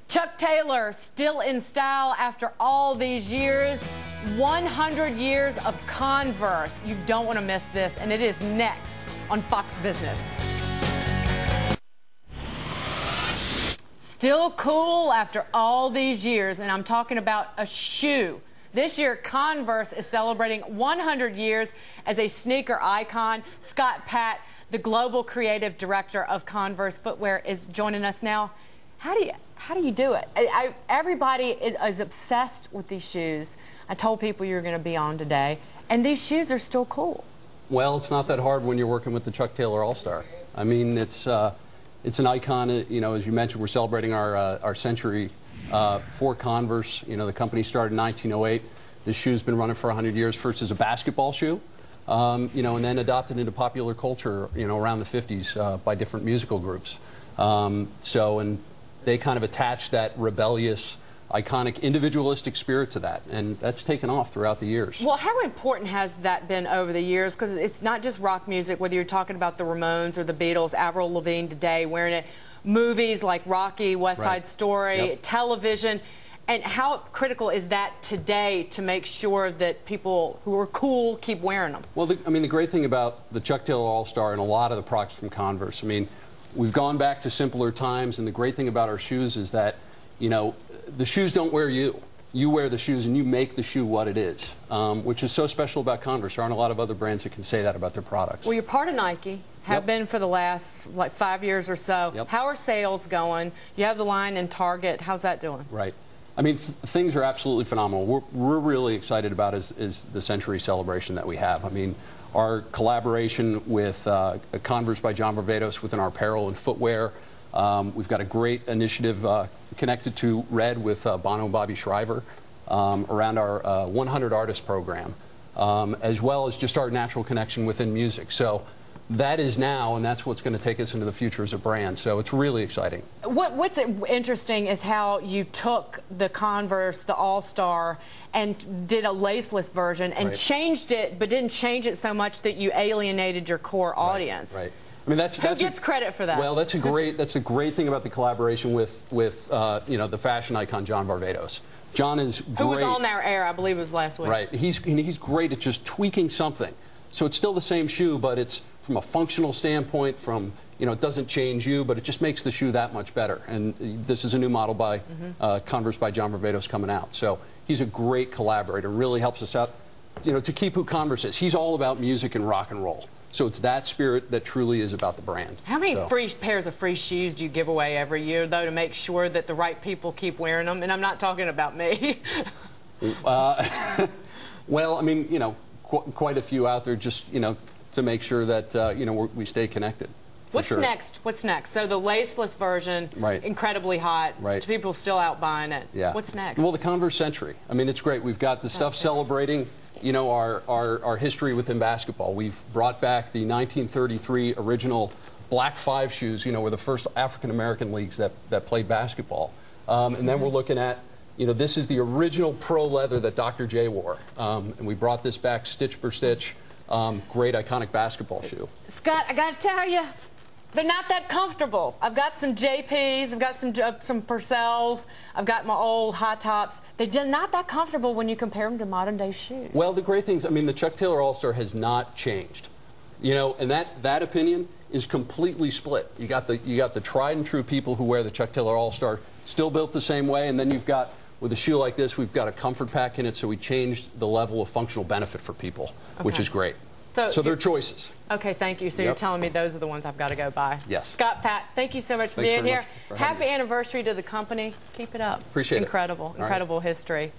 Chuck Taylor, still in style after all these years. 100 years of Converse. You don't want to miss this, and it is next on Fox Business. Still cool after all these years, and I'm talking about a shoe. This year, Converse is celebrating 100 years as a sneaker icon. Scott Patt, the global creative director of Converse Footwear, is joining us now. How do you do it? Everybody is obsessed with these shoes. I told people you were going to be on today, and these shoes are still cool. Well, it's not that hard when you're working with the Chuck Taylor All-Star. I mean, it's an icon. You know, as you mentioned, we're celebrating our century for Converse. You know, the company started in 1908. This shoe's been running for 100 years. First as a basketball shoe, you know, and then adopted into popular culture, you know, around the 50s by different musical groups. And they kind of attached that rebellious, iconic, individualistic spirit to that, and that's taken off throughout the years. Well, how important has that been over the years? Because it's not just rock music, whether you're talking about the Ramones or the Beatles, Avril Lavigne today wearing it, movies like Rocky, West Side Story, television, and how critical is that today to make sure that people who are cool keep wearing them? Well, I mean, the great thing about the Chuck Taylor All-Star and a lot of the products from Converse, I mean, we've gone back to simpler times, and the great thing about our shoes is that, you know, the shoes don't wear you. You wear the shoes, and you make the shoe what it is, which is so special about Converse. There aren't a lot of other brands that can say that about their products. Well, you're part of Nike, have been for the last, like, 5 years or so. How are sales going? You have the line in Target. How's that doing? Right. I mean, things are absolutely phenomenal. We're really excited about is the century celebration that we have. I mean, our collaboration with Converse by John Varvatos within our apparel and footwear. We've got a great initiative connected to Red with Bono and Bobby Shriver around our 100 Artist program, as well as just our natural connection within music. So that is now, and that's what's going to take us into the future as a brand. So it's really exciting. What's interesting is how you took the Converse, the All-Star, and did a laceless version and changed it, but didn't change it so much that you alienated your core audience. Right. I mean, who gets credit for that? Well, that's a great thing about the collaboration with you know, the fashion icon John Varvatos. John is great. Who was on our air, I believe it was last week. Right. He's great at just tweaking something. So it's still the same shoe, but it's from a functional standpoint, from, you know, it doesn't change you, but it just makes the shoe that much better. And this is a new model by Converse by John Varvatos coming out. So he's a great collaborator, really helps us out, you know, to keep who Converse is. He's all about music and rock and roll. So it's that spirit that truly is about the brand. How many free pairs of free shoes do you give away every year, though, to make sure that the right people keep wearing them? And I'm not talking about me. Well, I mean, you know, quite a few out there, just, you know, to make sure that, you know, we stay connected. What's next? What's next? So the laceless version, incredibly hot. People still out buying it. Yeah. What's next? Well, the Converse Century. I mean, it's great. We've got the stuff celebrating, you know, our history within basketball. We've brought back the 1933 original Black 5 shoes, you know, were the first African-American leagues that played basketball. And then we're looking at, you know, this is the original pro leather that Dr. J wore. And we brought this back stitch for stitch. Great iconic basketball shoe. Scott, I got to tell you, they're not that comfortable. I've got some JPs, I've got some Purcells, I've got my old high tops. They're not that comfortable when you compare them to modern day shoes. Well, the great things, I mean, the Chuck Taylor All-Star has not changed. You know, and that opinion is completely split. You got the tried and true people who wear the Chuck Taylor All-Star, still built the same way, and then you've got, with a shoe like this, we've got a comfort pack in it, so we changed the level of functional benefit for people, which is great. So they're choices. Okay, thank you. So you're telling me those are the ones I've got to go buy. Yes. Scott Patt, thank you so much for being here. Happy anniversary to the company. Keep it up. Appreciate it. Incredible history.